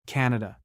Canada.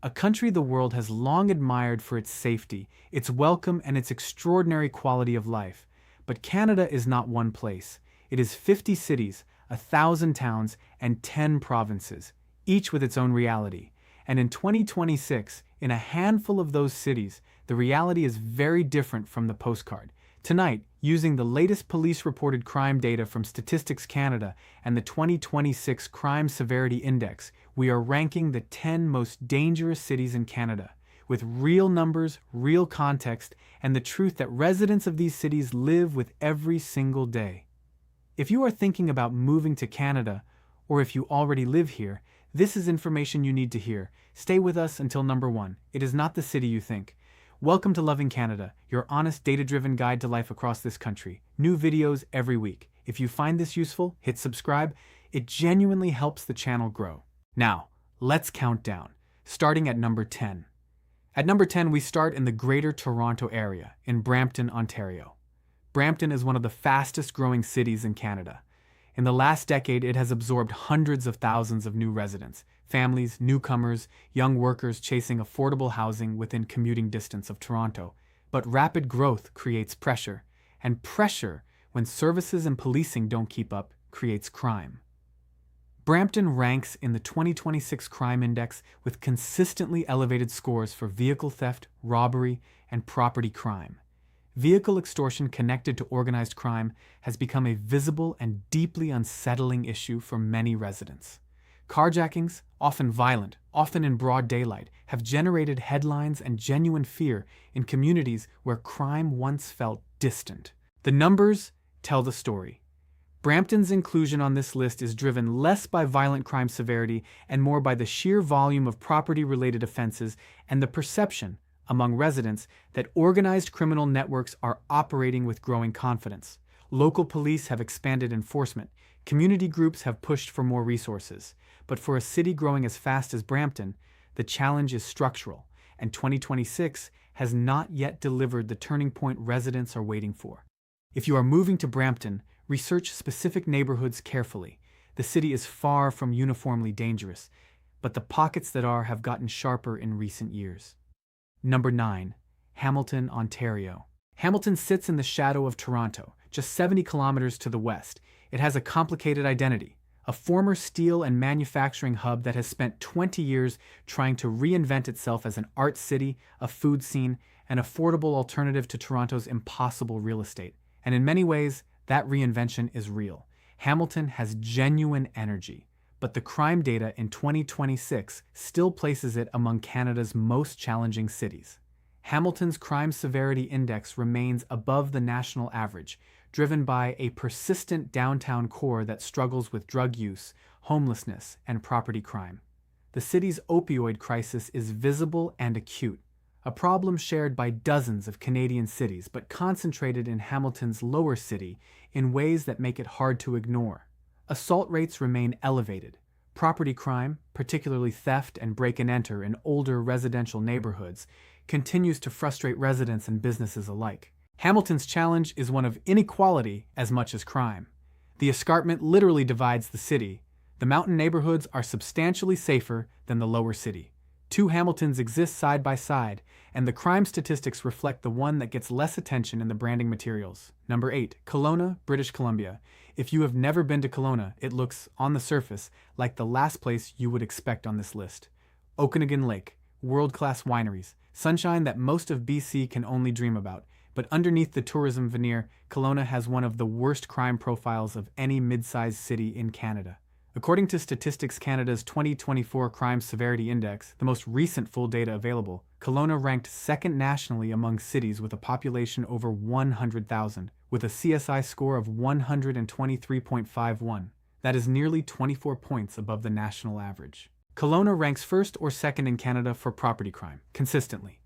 A country the world has long admired for its safety, its welcome, and its extraordinary quality of life. But Canada is not one place. It is 50 cities, 1,000 towns, and 10 provinces, each with its own reality. And in 2026, in a handful of those cities, the reality is very different from the postcard. Tonight, using the latest police-reported crime data from Statistics Canada and the 2026 Crime Severity Index, we are ranking the 10 most dangerous cities in Canada, with real numbers, real context, and the truth that residents of these cities live with every single day. If you are thinking about moving to Canada, or if you already live here, this is information you need to hear. Stay with us until number 1. It is not the city you think. Welcome to Loving Canada, your honest, data-driven guide to life across this country. New videos every week. If you find this useful, hit subscribe. It genuinely helps the channel grow. Now, let's count down, starting at number 10. At number 10, we start in the Greater Toronto Area, in Brampton, Ontario. Brampton is one of the fastest-growing cities in Canada. In the last decade, it has absorbed hundreds of thousands of new residents, families, newcomers, young workers chasing affordable housing within commuting distance of Toronto. But rapid growth creates pressure, and pressure, when services and policing don't keep up, creates crime. Brampton ranks in the 2026 Crime Index with consistently elevated scores for vehicle theft, robbery, and property crime. Vehicle extortion connected to organized crime has become a visible and deeply unsettling issue for many residents. Carjackings, often violent, often in broad daylight, have generated headlines and genuine fear in communities where crime once felt distant. The numbers tell the story. Brampton's inclusion on this list is driven less by violent crime severity and more by the sheer volume of property-related offenses and the perception among residents that organized criminal networks are operating with growing confidence. Local police have expanded enforcement. Community groups have pushed for more resources. But for a city growing as fast as Brampton, the challenge is structural, and 2026 has not yet delivered the turning point residents are waiting for. If you are moving to Brampton, research specific neighborhoods carefully. The city is far from uniformly dangerous, but the pockets that are have gotten sharper in recent years. Number 9. Hamilton, Ontario. Hamilton sits in the shadow of Toronto, just 70 kilometers to the west. It has a complicated identity, a former steel and manufacturing hub that has spent 20 years trying to reinvent itself as an art city, a food scene, an affordable alternative to Toronto's impossible real estate. And in many ways, that reinvention is real. Hamilton has genuine energy. But the crime data in 2026 still places it among Canada's most challenging cities. Hamilton's Crime Severity Index remains above the national average, driven by a persistent downtown core that struggles with drug use, homelessness, and property crime. The city's opioid crisis is visible and acute, a problem shared by dozens of Canadian cities but concentrated in Hamilton's lower city in ways that make it hard to ignore. Assault rates remain elevated. Property crime, particularly theft and break-and-enter in older residential neighborhoods, continues to frustrate residents and businesses alike. Hamilton's challenge is one of inequality as much as crime. The escarpment literally divides the city. The mountain neighborhoods are substantially safer than the lower city. Two Hamiltons exist side by side, and the crime statistics reflect the one that gets less attention in the branding materials. Number 8. Kelowna, British Columbia. If you have never been to Kelowna, it looks, on the surface, like the last place you would expect on this list. Okanagan Lake, world-class wineries, sunshine that most of BC can only dream about. But underneath the tourism veneer, Kelowna has one of the worst crime profiles of any mid-sized city in Canada. According to Statistics Canada's 2024 Crime Severity Index, the most recent full data available, Kelowna ranked second nationally among cities with a population over 100,000, with a CSI score of 123.51. That is nearly 24 points above the national average. Kelowna ranks first or second in Canada for property crime, consistently.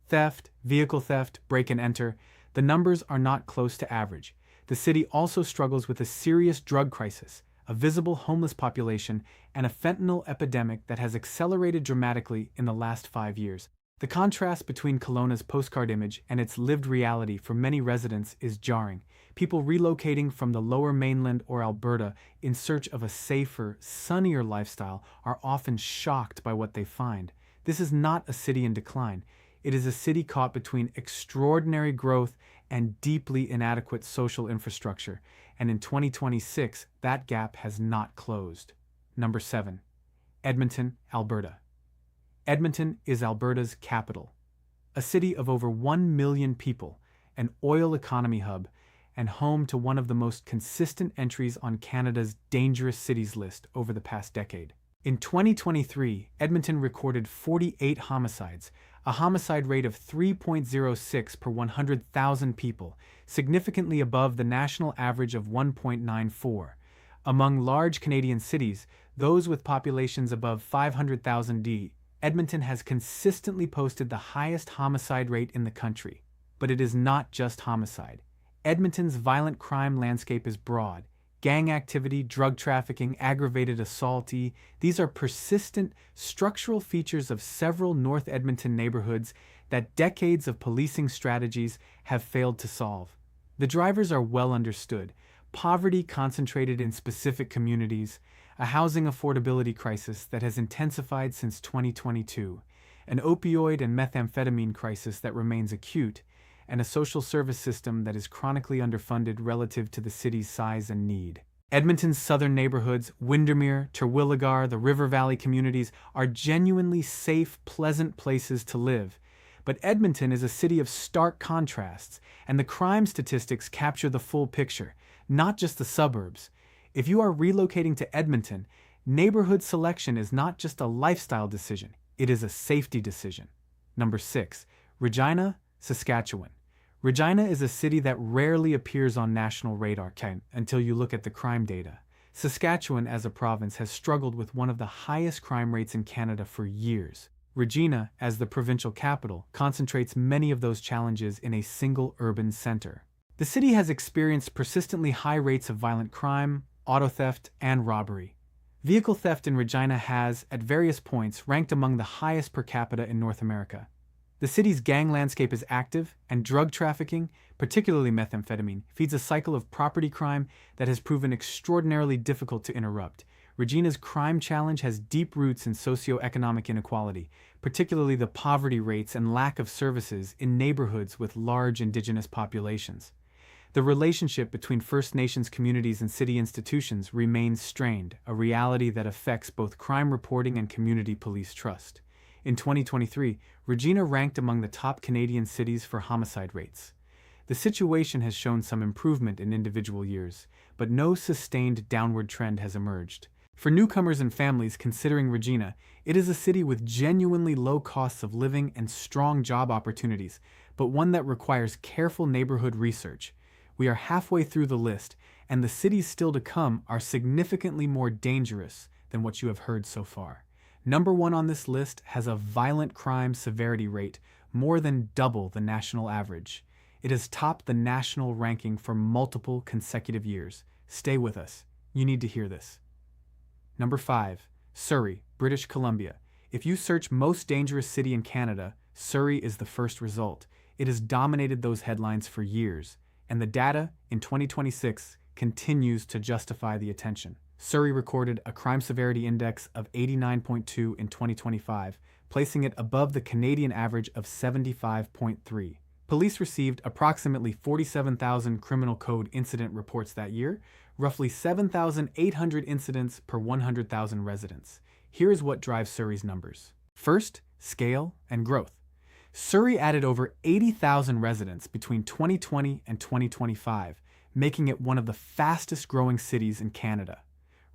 Theft, vehicle theft, break-and-enter, the numbers are not close to average. The city also struggles with a serious drug crisis, a visible homeless population, and a fentanyl epidemic that has accelerated dramatically in the last 5 years. The contrast between Kelowna's postcard image and its lived reality for many residents is jarring. People relocating from the lower mainland or Alberta in search of a safer, sunnier lifestyle are often shocked by what they find. This is not a city in decline. It is a city caught between extraordinary growth and deeply inadequate social infrastructure, and in 2026, that gap has not closed. Number 7. Edmonton, Alberta. Edmonton is Alberta's capital, a city of over 1 million people, an oil economy hub, and home to one of the most consistent entries on Canada's dangerous cities list over the past decade. In 2023, Edmonton recorded 48 homicides, a homicide rate of 3.06 per 100,000 people, significantly above the national average of 1.94. Among large Canadian cities, those with populations above 500,000 Edmonton has consistently posted the highest homicide rate in the country. But it is not just homicide. Edmonton's violent crime landscape is broad. Gang activity, drug trafficking, aggravated assault, these are persistent, structural features of several North Edmonton neighborhoods that decades of policing strategies have failed to solve. The drivers are well understood. Poverty concentrated in specific communities, a housing affordability crisis that has intensified since 2022, an opioid and methamphetamine crisis that remains acute, and a social service system that is chronically underfunded relative to the city's size and need. Edmonton's southern neighborhoods, Windermere, Terwilligar, the River Valley communities, are genuinely safe, pleasant places to live. But Edmonton is a city of stark contrasts, and the crime statistics capture the full picture, not just the suburbs. If you are relocating to Edmonton, neighborhood selection is not just a lifestyle decision, it is a safety decision. Number 6. Regina, Saskatchewan. Regina is a city that rarely appears on national radar until you look at the crime data. Saskatchewan as a province has struggled with one of the highest crime rates in Canada for years. Regina, as the provincial capital, concentrates many of those challenges in a single urban center. The city has experienced persistently high rates of violent crime, auto theft, and robbery. Vehicle theft in Regina has, at various points, ranked among the highest per capita in North America. The city's gang landscape is active, and drug trafficking, particularly methamphetamine, feeds a cycle of property crime that has proven extraordinarily difficult to interrupt. Regina's crime challenge has deep roots in socioeconomic inequality, particularly the poverty rates and lack of services in neighborhoods with large Indigenous populations. The relationship between First Nations communities and city institutions remains strained, a reality that affects both crime reporting and community police trust. In 2023, Regina ranked among the top Canadian cities for homicide rates. The situation has shown some improvement in individual years, but no sustained downward trend has emerged. For newcomers and families considering Regina, it is a city with genuinely low costs of living and strong job opportunities, but one that requires careful neighborhood research. We are halfway through the list, and the cities still to come are significantly more dangerous than what you have heard so far. Number 1 on this list has a violent crime severity rate more than double the national average. It has topped the national ranking for multiple consecutive years. Stay with us. You need to hear this. Number 5. Surrey, British Columbia. If you search most dangerous city in Canada, Surrey is the first result. It has dominated those headlines for years, and the data in 2026 continues to justify the attention. Surrey recorded a crime severity index of 89.2 in 2025, placing it above the Canadian average of 75.3. Police received approximately 47,000 criminal code incident reports that year, roughly 7,800 incidents per 100,000 residents. Here is what drives Surrey's numbers. First, scale and growth. Surrey added over 80,000 residents between 2020 and 2025, making it one of the fastest growing cities in Canada.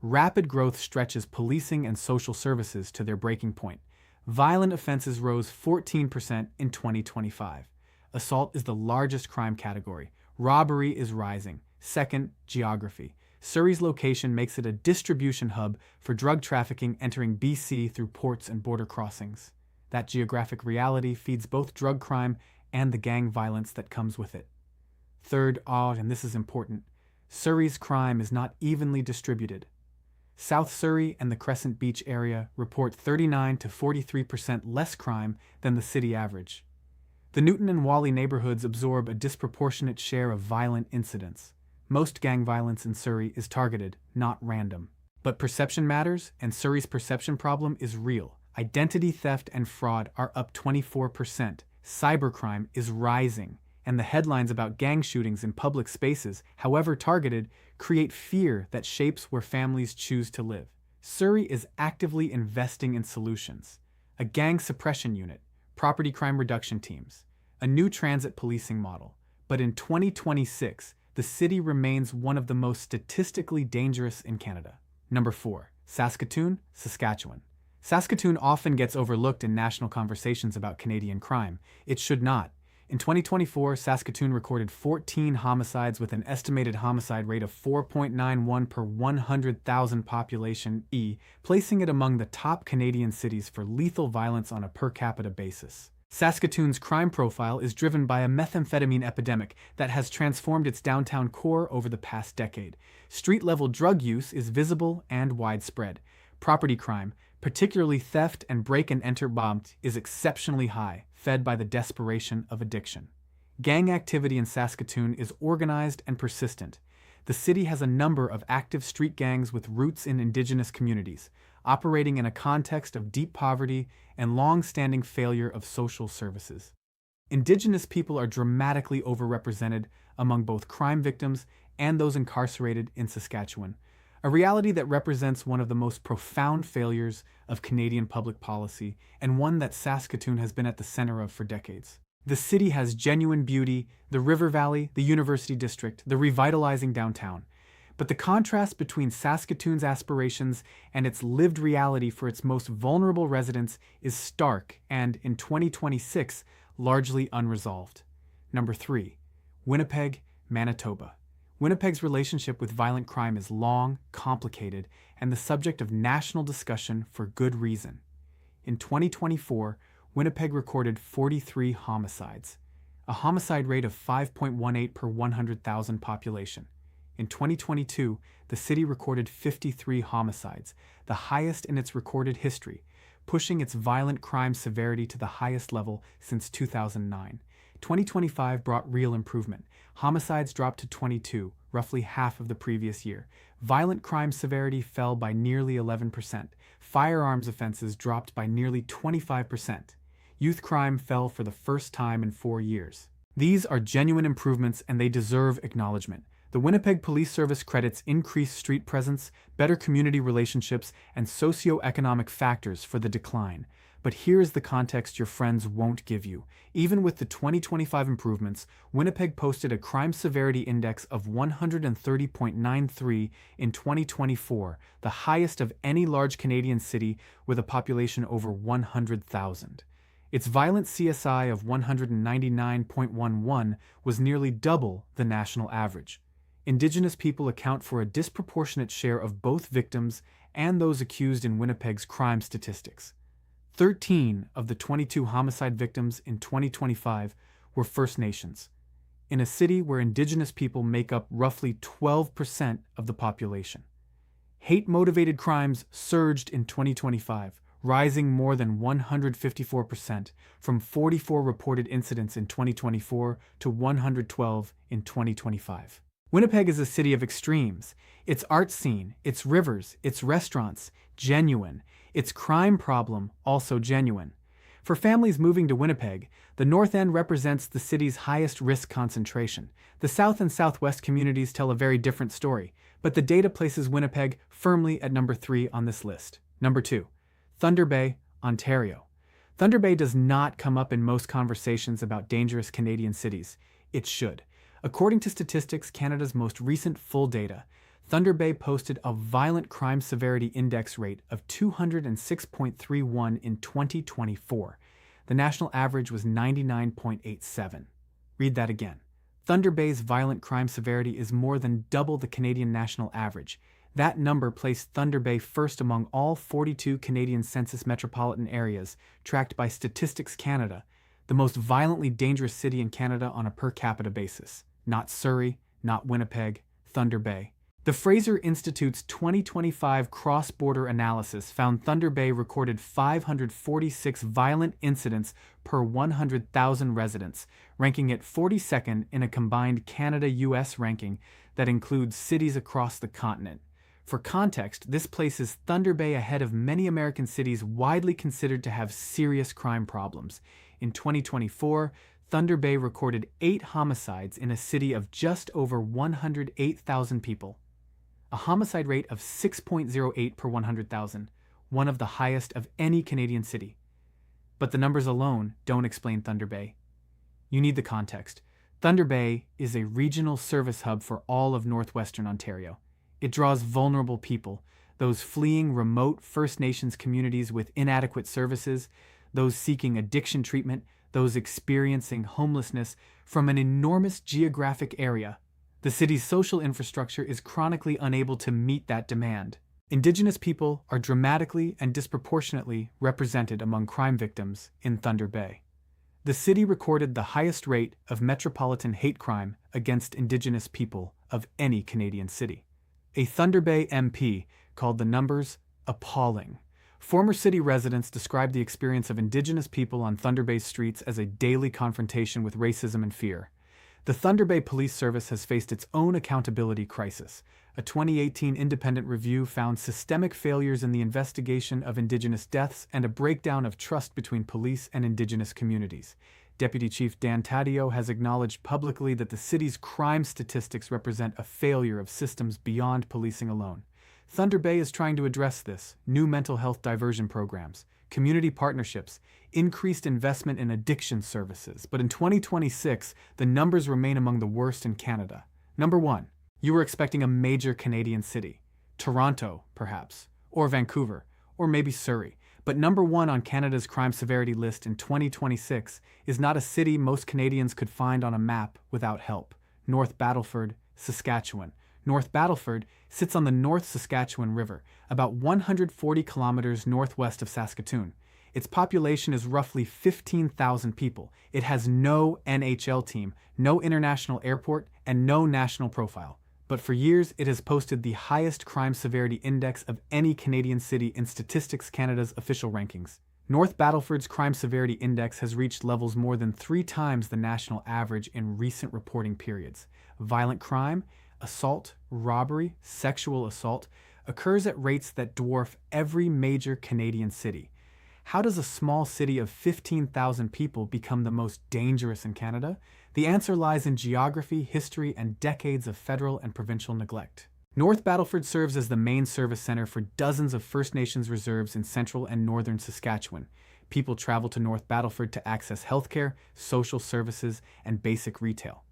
Rapid growth stretches policing and social services to their breaking point. Violent offenses rose 14% in 2025. Assault is the largest crime category. Robbery is rising. Second, geography. Surrey's location makes it a distribution hub for drug trafficking entering BC through ports and border crossings. That geographic reality feeds both drug crime and the gang violence that comes with it. Third, and this is important, Surrey's crime is not evenly distributed. South Surrey and the Crescent Beach area report 39 to 43% less crime than the city average. The Newton and Whalley neighborhoods absorb a disproportionate share of violent incidents. Most gang violence in Surrey is targeted, not random. But perception matters, and Surrey's perception problem is real. Identity theft and fraud are up 24%. Cybercrime is rising, and the headlines about gang shootings in public spaces, however targeted, create fear that shapes where families choose to live. Surrey is actively investing in solutions: a gang suppression unit, property crime reduction teams, a new transit policing model. But in 2026, the city remains one of the most statistically dangerous in Canada. Number 4. Saskatoon, Saskatchewan. Saskatoon often gets overlooked in national conversations about Canadian crime. It should not. In 2024, Saskatoon recorded 14 homicides with an estimated homicide rate of 4.91 per 100,000 population, placing it among the top Canadian cities for lethal violence on a per capita basis. Saskatoon's crime profile is driven by a methamphetamine epidemic that has transformed its downtown core over the past decade. Street-level drug use is visible and widespread. Property crime, particularly theft and break-and-enter bombs, is exceptionally high, fed by the desperation of addiction. Gang activity in Saskatoon is organized and persistent. The city has a number of active street gangs with roots in Indigenous communities, operating in a context of deep poverty and long-standing failure of social services. Indigenous people are dramatically overrepresented among both crime victims and those incarcerated in Saskatchewan, a reality that represents one of the most profound failures of Canadian public policy and one that Saskatoon has been at the center of for decades. The city has genuine beauty: the River Valley, the University District, the revitalizing downtown. But the contrast between Saskatoon's aspirations and its lived reality for its most vulnerable residents is stark and, in 2026, largely unresolved. Number 3. Winnipeg, Manitoba. Winnipeg's relationship with violent crime is long, complicated, and the subject of national discussion for good reason. In 2024, Winnipeg recorded 43 homicides, a homicide rate of 5.18 per 100,000 population. In 2022, the city recorded 53 homicides, the highest in its recorded history, pushing its violent crime severity to the highest level since 2009. 2025 brought real improvement. Homicides dropped to 22, roughly half of the previous year. Violent crime severity fell by nearly 11%. Firearms offenses dropped by nearly 25%. Youth crime fell for the first time in 4 years. These are genuine improvements, and they deserve acknowledgement. The Winnipeg Police Service credits increased street presence, better community relationships, and socio-economic factors for the decline. But here is the context your friends won't give you. Even with the 2025 improvements, Winnipeg posted a crime severity index of 130.93 in 2024, the highest of any large Canadian city with a population over 100,000. Its violent CSI of 199.11 was nearly double the national average. Indigenous people account for a disproportionate share of both victims and those accused in Winnipeg's crime statistics. 13 of the 22 homicide victims in 2025 were First Nations, in a city where Indigenous people make up roughly 12% of the population. Hate-motivated crimes surged in 2025, rising more than 154%, from 44 reported incidents in 2024 to 112 in 2025. Winnipeg is a city of extremes. Its art scene, its rivers, its restaurants, genuine. Its crime problem, also genuine. For families moving to Winnipeg, the North End represents the city's highest risk concentration. The South and Southwest communities tell a very different story, but the data places Winnipeg firmly at number 3 on this list. Number 2. Thunder Bay, Ontario. Thunder Bay does not come up in most conversations about dangerous Canadian cities. It should. According to Statistics Canada's most recent full data, Thunder Bay posted a violent crime severity index rate of 206.31 in 2024. The national average was 99.87. Read that again. Thunder Bay's violent crime severity is more than double the Canadian national average. That number placed Thunder Bay first among all 42 Canadian census metropolitan areas tracked by Statistics Canada, the most violently dangerous city in Canada on a per capita basis. Not Surrey, not Winnipeg, Thunder Bay. The Fraser Institute's 2025 cross-border analysis found Thunder Bay recorded 546 violent incidents per 100,000 residents, ranking it 42nd in a combined Canada-US ranking that includes cities across the continent. For context, this places Thunder Bay ahead of many American cities widely considered to have serious crime problems. In 2024, Thunder Bay recorded 8 homicides in a city of just over 108,000 people. A homicide rate of 6.08 per 100,000, one of the highest of any Canadian city. But the numbers alone don't explain Thunder Bay. You need the context. Thunder Bay is a regional service hub for all of northwestern Ontario. It draws vulnerable people, those fleeing remote First Nations communities with inadequate services, those seeking addiction treatment, those experiencing homelessness, from an enormous geographic area. The city's social infrastructure is chronically unable to meet that demand. Indigenous people are dramatically and disproportionately represented among crime victims in Thunder Bay. The city recorded the highest rate of metropolitan hate crime against Indigenous people of any Canadian city. A Thunder Bay MP called the numbers appalling. Former city residents described the experience of Indigenous people on Thunder Bay streets as a daily confrontation with racism and fear. The Thunder Bay Police Service has faced its own accountability crisis. A 2018 independent review found systemic failures in the investigation of Indigenous deaths and a breakdown of trust between police and Indigenous communities. Deputy Chief Dan Taddeo has acknowledged publicly that the city's crime statistics represent a failure of systems beyond policing alone. Thunder Bay is trying to address this. New mental health diversion programs, community partnerships, increased investment in addiction services. But in 2026, the numbers remain among the worst in Canada. Number 1. You were expecting a major Canadian city. Toronto, perhaps. Or Vancouver. Or maybe Surrey. But number 1 on Canada's crime severity list in 2026 is not a city most Canadians could find on a map without help. North Battleford, Saskatchewan. North Battleford sits on the North Saskatchewan River, about 140 kilometers northwest of Saskatoon. Its population is roughly 15,000 people. It has no NHL team, no international airport, and no national profile. But for years, it has posted the highest crime severity index of any Canadian city in Statistics Canada's official rankings. North Battleford's crime severity index has reached levels more than 3 times the national average in recent reporting periods. Violent crime, assault, robbery, sexual assault occurs at rates that dwarf every major Canadian city. How does a small city of 15,000 people become the most dangerous in Canada? The answer lies in geography, history, and decades of federal and provincial neglect. North Battleford serves as the main service center for dozens of First Nations reserves in central and northern Saskatchewan. People travel to North Battleford to access healthcare, social services, and basic retail.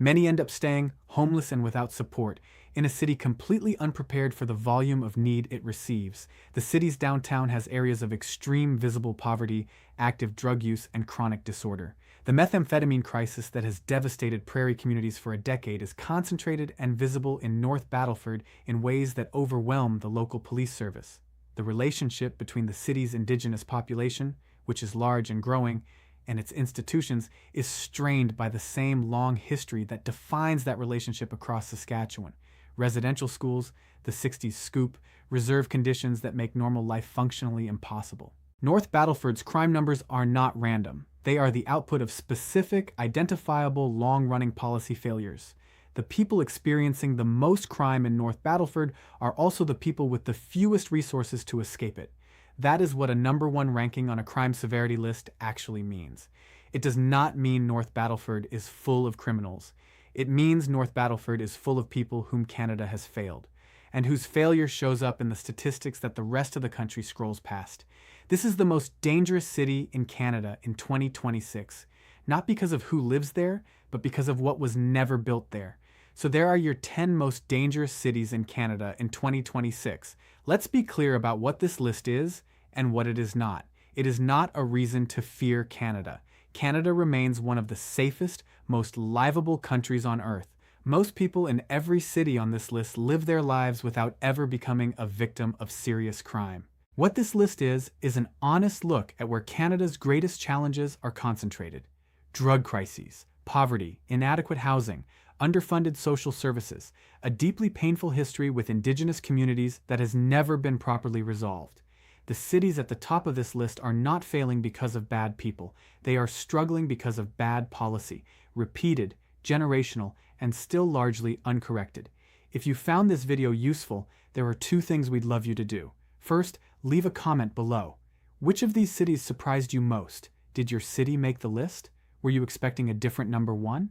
Many end up staying, homeless and without support, in a city completely unprepared for the volume of need it receives. The city's downtown has areas of extreme visible poverty, active drug use, and chronic disorder. The methamphetamine crisis that has devastated prairie communities for a decade is concentrated and visible in North Battleford in ways that overwhelm the local police service. The relationship between the city's Indigenous population, which is large and growing, and its institutions is strained by the same long history that defines that relationship across Saskatchewan. Residential schools, the 60s scoop, reserve conditions that make normal life functionally impossible. North Battleford's crime numbers are not random. They are the output of specific, identifiable, long-running policy failures. The people experiencing the most crime in North Battleford are also the people with the fewest resources to escape it. That is what a number 1 ranking on a crime severity list actually means. It does not mean North Battleford is full of criminals. It means North Battleford is full of people whom Canada has failed, and whose failure shows up in the statistics that the rest of the country scrolls past. This is the most dangerous city in Canada in 2026, not because of who lives there, but because of what was never built there. So there are your 10 most dangerous cities in Canada in 2026. Let's be clear about what this list is and what it is not. It is not a reason to fear Canada. Canada remains one of the safest, most livable countries on Earth. Most people in every city on this list live their lives without ever becoming a victim of serious crime. What this list is an honest look at where Canada's greatest challenges are concentrated. Drug crises, poverty, inadequate housing, underfunded social services, a deeply painful history with Indigenous communities that has never been properly resolved. The cities at the top of this list are not failing because of bad people. They are struggling because of bad policy, repeated, generational, and still largely uncorrected. If you found this video useful, there are two things we'd love you to do. First, leave a comment below. Which of these cities surprised you most? Did your city make the list? Were you expecting a different number one?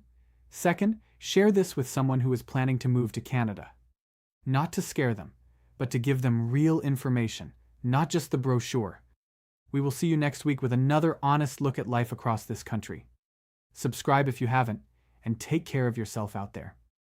Second, share this with someone who is planning to move to Canada. Not to scare them, but to give them real information, not just the brochure. We will see you next week with another honest look at life across this country. Subscribe if you haven't, and take care of yourself out there.